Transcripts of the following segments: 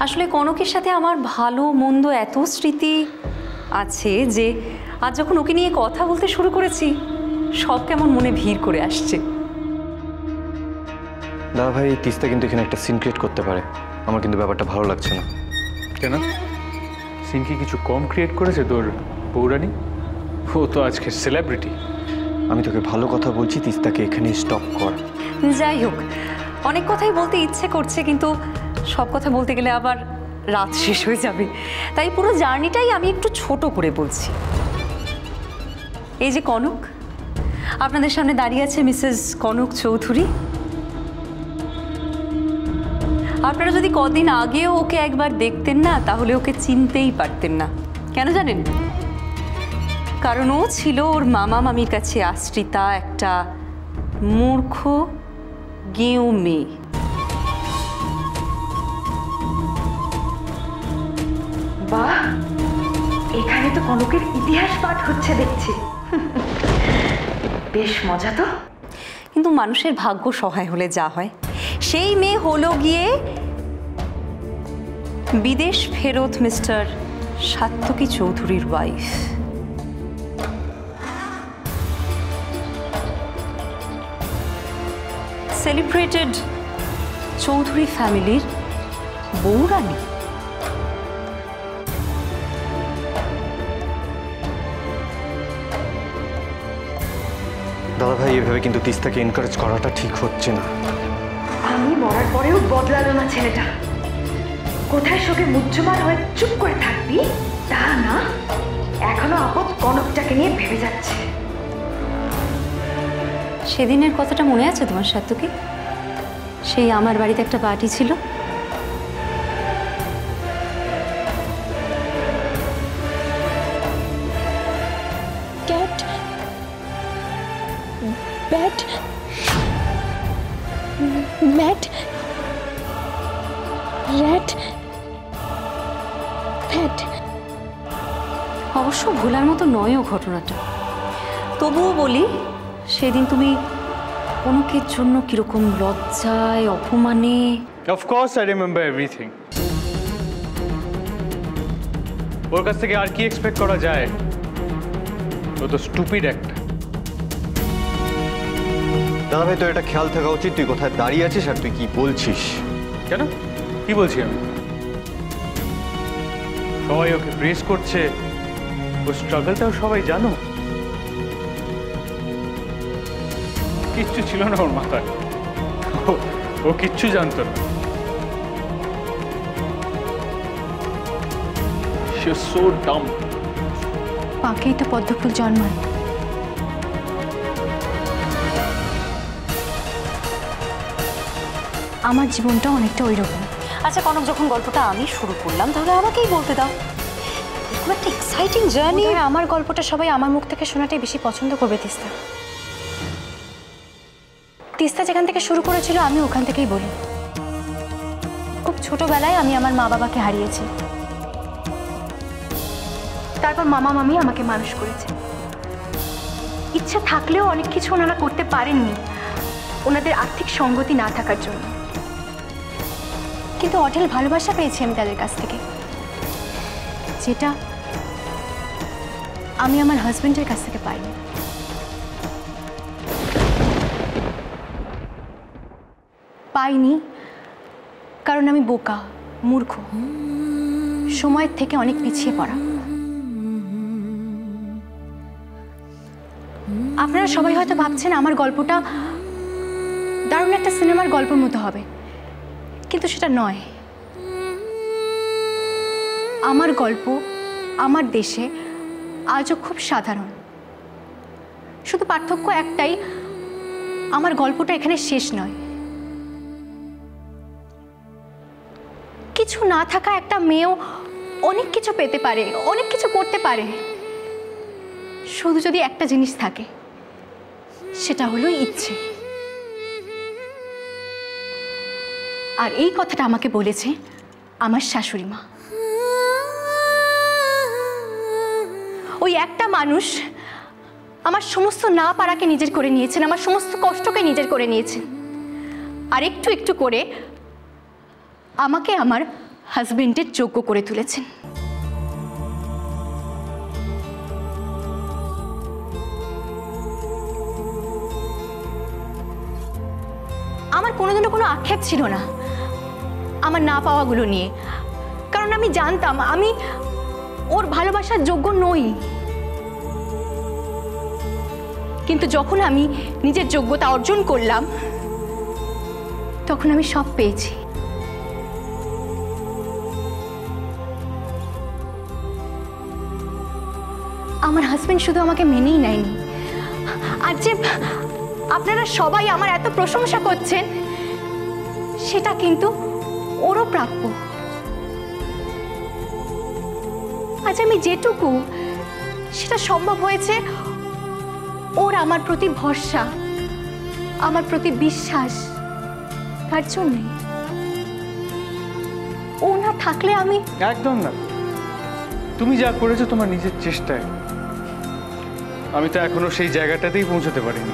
আসলে কনকের সাথে আমার ভালো মন্দ এত স্মৃতি আছে যে আজ যখন ওকে নিয়ে কথা বলতে শুরু করেছি সব কেমন মনে ভিড় করে আসছে। দাদা ভাই, তিস্তা কিন্তু এখানে একটা সিন ক্রিয়েট করতে পারে। আমার কিন্তু ব্যাপারটা ভালো লাগছে না। কেন? সিন কি কিছু কম ক্রিয়েট করেছে তোর পৌরাণী? ও তো আজকে সেলিব্রিটি। আমি তোকে ভালো কথা বলছি, তিস্তাকে এখানে স্টপ কর। যাই হোক, অনেক কথাই বলতে ইচ্ছে করছে, কিন্তু সব কথা বলতে গেলে আবার রাত শেষ হয়ে যাবে। তাই পুরো জার্নিটাই আমি একটু ছোট করে বলছি। এই যে কনক, আপনাদের সামনে দাঁড়িয়ে আছে মিসেস কনক চৌধুরী। আপনারা যদি কদিন আগেও ওকে একবার দেখতেন না তাহলে ওকে চিনতেই পারতেন না। কেন জানেন? কারণ ও ছিল ওর মামা মামির কাছে আশ্রিতা একটা মূর্খ গেঁয়ো মেয়ে। বাহ, এখানে তো কনকের ইতিহাস পাঠ হচ্ছে দেখছি। বেশ মজা তো। কিন্তু মানুষের ভাগ্য সহায় হলে যা হয়, সেই মেয়ে হলো গিয়ে বিদেশ ফেরত মিস্টার সাত্তকী চৌধুরীর ওয়াইফ। সেলিব্রেটেড চৌধুরী ফ্যামিলির বৌরানী। দাদা ভাই, এভাবে কিন্তু তিস্তাকে এনকারেজ করাটা ঠিক হচ্ছে না। আমি মরার পরেও বদলালো না ছেলেটা। কোথায় শোকে মুহ্যমান হয়ে চুপ করে থাকবি তা না, এখনো আপদ কনকটাকে নিয়ে ভেবে যাচ্ছে। সেদিনের কথাটা মনে আছে তোমার সাত্তকী? সেই আমার বাড়িতে একটা পার্টি ছিল, cat bat mat rat fat. অবশ্য ভোলার মতো নয়ও ঘটনাটা। তবুও বলি, সেদিন তুমি কনকের জন্য কিরকম লজ্জায় অপমানে। Of course I remember everything. ওর কাছ থেকে আর কি এক্সপেক্ট করা যায়? ও তো স্টুপিড একটা। দাদা ভাই, তোর এটা খেয়াল থাকা উচিত, তুই কোথায় দাঁড়িয়ে আছিস আর তুই কি বলছিস। কেন? কি বলছি আমি? সবাই ওকে প্রেস করছে, ও স্ট্রাগলটাও সবাই জানো। কিচ্ছু ছিল না ওর মাথায়, ও কিচ্ছু জানতো না। She was so dumb. পাকেই তো পদ্মফুল জন্মায়। আমার জীবনটা অনেকটা ওই রকম। আচ্ছা কনক, যখন গল্পটা আমি শুরু করলাম তাহলে আমাকেই বলতে দাও। এরকম একটা এক্সাইটিং জার্নি। আমার গল্পটা সবাই আমার মুখ থেকে শোনাটাই বেশি পছন্দ করবে। তিস্তা তিস্তা যেখান থেকে শুরু করেছিল আমি ওখান থেকেই বলি। খুব ছোটবেলায় আমি আমার মা বাবাকে হারিয়েছি। তারপর মামা মামি আমাকে মানুষ করেছে। ইচ্ছা থাকলেও অনেক কিছু ওনারা করতে পারেননি ওনাদের আর্থিক সঙ্গতি না থাকার জন্য। কিন্তু অঢেল ভালোবাসা পেয়েছি আমি তাদের কাছ থেকে, যেটা আমি আমার হাজবেন্ডের কাছ থেকে পাইনি। পাইনি কারণ আমি বোকা, মূর্খ, সময়ের থেকে অনেক পিছিয়ে পড়া। আপনারা সবাই হয়তো ভাবছেন আমার গল্পটা দারুণ একটা সিনেমার গল্পের মতো হবে, কিন্তু সেটা নয়। আমার গল্প আমার দেশে আজও খুব সাধারণ। শুধু পার্থক্য একটাই, আমার গল্পটা এখানে শেষ নয়। কিছু না থাকা একটা মেয়েও অনেক কিছু পেতে পারে, অনেক কিছু করতে পারে, শুধু যদি একটা জিনিস থাকে, সেটা হলো ইচ্ছে। আর এই কথাটা আমাকে বলেছে আমার শাশুড়ি মা। ওই একটা মানুষ আমার সমস্ত না পারাকে নিজের করে নিয়েছেন, আমার সমস্ত কষ্টকে নিজের করে নিয়েছেন, আর একটু একটু করে আমাকে আমার হাজবেন্ডের যোগ্য করে তুলেছেন। আমার কোনোদিনও কোনো আক্ষেপ ছিল না আমার না পাওয়াগুলো নিয়ে, কারণ আমি জানতাম আমি ওর ভালোবাসার যোগ্য নই। কিন্তু যখন আমি নিজের যোগ্যতা অর্জন করলাম তখন আমি সব পেয়েছি। আমার হাজবেন্ড শুধু আমাকে মেনেই নেয়নি, আর যে আপনারা সবাই আমার এত প্রশংসা করছেন সেটা কিন্তু ওরও প্রাপ্য। আজ আমি যেটুকু, সেটা সম্ভব হয়েছে ওর আমার প্রতি ভরসা, আমার প্রতি বিশ্বাস, তার জন্যে। ও না থাকলে আমি একদম না, তুমি যা করেছো তোমার নিজের চেষ্টায়। আমি তো এখনো সেই জায়গাটাতেই পৌঁছতে পারিনি।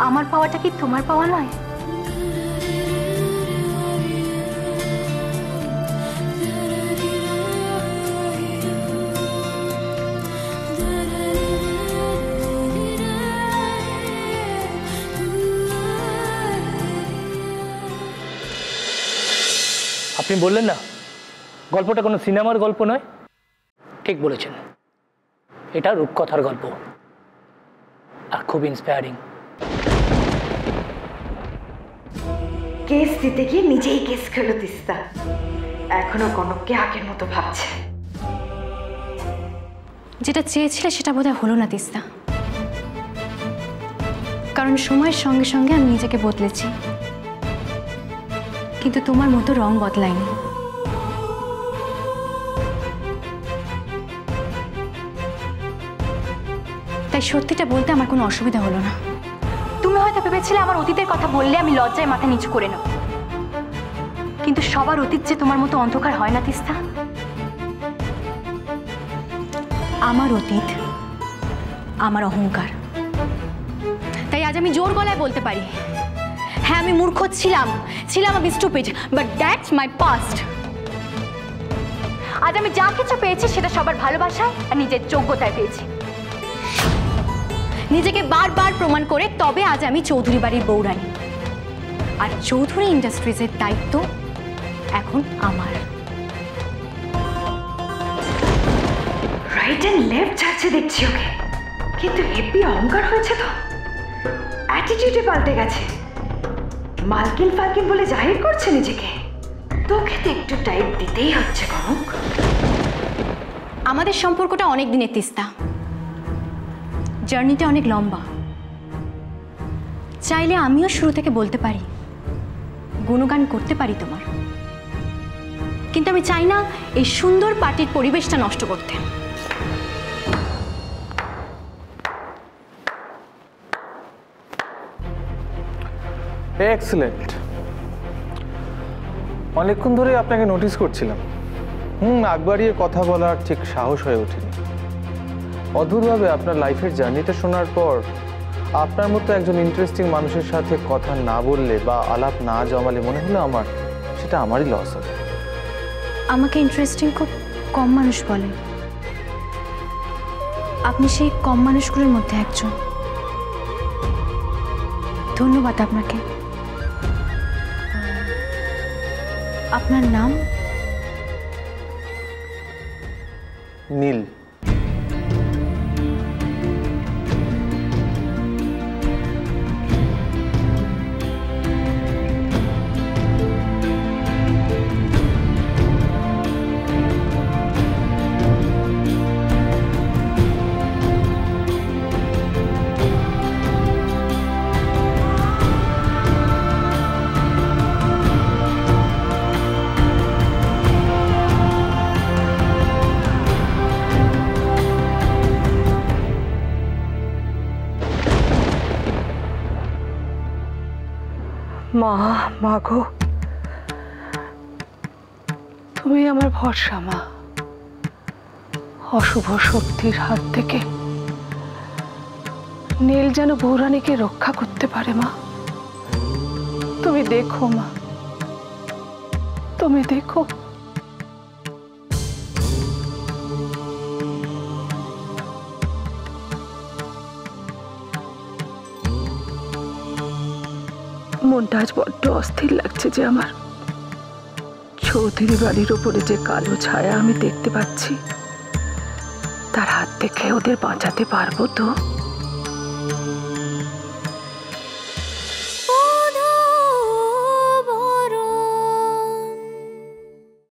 আমার পাওয়াটা কি তোমার পাওয়া নয়? আপনি বললেন না গল্পটা কোনো সিনেমার গল্প নয়, ঠিক বলেছেন, এটা রূপকথার গল্প আর খুব ইন্সপায়ারিং। কেস দিতে গিয়ে নিজেই কেস খেলো তিস্তা। এখনো কনককে আগের মতো ভাবছে। যেটা চেয়েছিলে সেটা বোধহয় হলো না তিস্তা, কারণ সময়ের সঙ্গে সঙ্গে আমি নিজেকে বদলেছি, কিন্তু তোমার মতো রং বদলায়নি। তাই সত্যিটা বলতে আমার কোনো অসুবিধা হলো না। তুমি হয়তো ভেবেছিলে আমার অতীতের কথা বললে আমি লজ্জায় মাথা নিচু করে নেব, কিন্তু সবার অতীত যে তোমার মতো অন্ধকার হয় না তিস্তা। আমার অতীত আমার অহংকার। তাই আজ আমি জোর গলায় বলতে পারি, হ্যাঁ আমি মূর্খ ছিলাম, আমি stupid, but that's my past. আজ আমি যা কিছু পেয়েছি সেটা সবার ভালোবাসায় আর নিজের যোগ্যতায় পেয়েছি। নিজেকে বারবার প্রমাণ করে তবে আজ আমি চৌধুরী বাড়ির বৌরানী, আর চৌধুরী ইন্ডাস্ট্রিজের দায়িত্ব এখন আমার। রাইট এন্ড লেফট ছাড়ছে দেখছি ওকে, কিন্তু হেপি অহংকার হয়েছে তো, অ্যাটিটিউডে পাল্টে গেছে। মালকিন ফালকিন বলে জাহির করছে নিজেকে। তোকে তো একটু টাইপ দিতেই হচ্ছে কনক। আমাদের সম্পর্কটা অনেক দিনের তিস্তা, জার্নিটা অনেক লম্বা। চাইলে আমিও শুরু থেকে বলতে পারি, গুণগান করতে পারি তোমার, কিন্তু আমি চাই না এই সুন্দর পার্টির পরিবেশটা নষ্ট করতে। এক্সেলেন্ট। অনেকক্ষণ ধরে আপনাকে নোটিস করছিলাম। আগ বাড়িয়ে কথা বলার ঠিক সাহস হয়ে ওঠেনি। অদ্ভুতভাবে আপনার লাইফের জার্নিটা শোনার পর আপনার মতো একজন ইন্টারেস্টিং মানুষের সাথে কথা না বললে বা আলাপ না জমালে মনে হলো আমার সেটা আমারই লস হবে। আমাকে ইন্টারেস্টিং খুব কম মানুষ বলে, আপনি সেই কম মানুষগুলোর মধ্যে একজন। ধন্যবাদ আপনাকে। আপনার নাম? নীল। মা গো, তুমি আমার ভরসা মা। অশুভ শক্তির হাত থেকে নীল যেন বৌরানীকে রক্ষা করতে পারে মা। তুমি দেখো মা, তুমি দেখো। মনটা আজ বড্ড অস্থির লাগছে যে আমার। চৌধুরী বাড়ির ওপরে যে কালো ছায়া আমি দেখতে পাচ্ছি, তার হাত থেকে ওদের বাঁচাতে পারবো তো?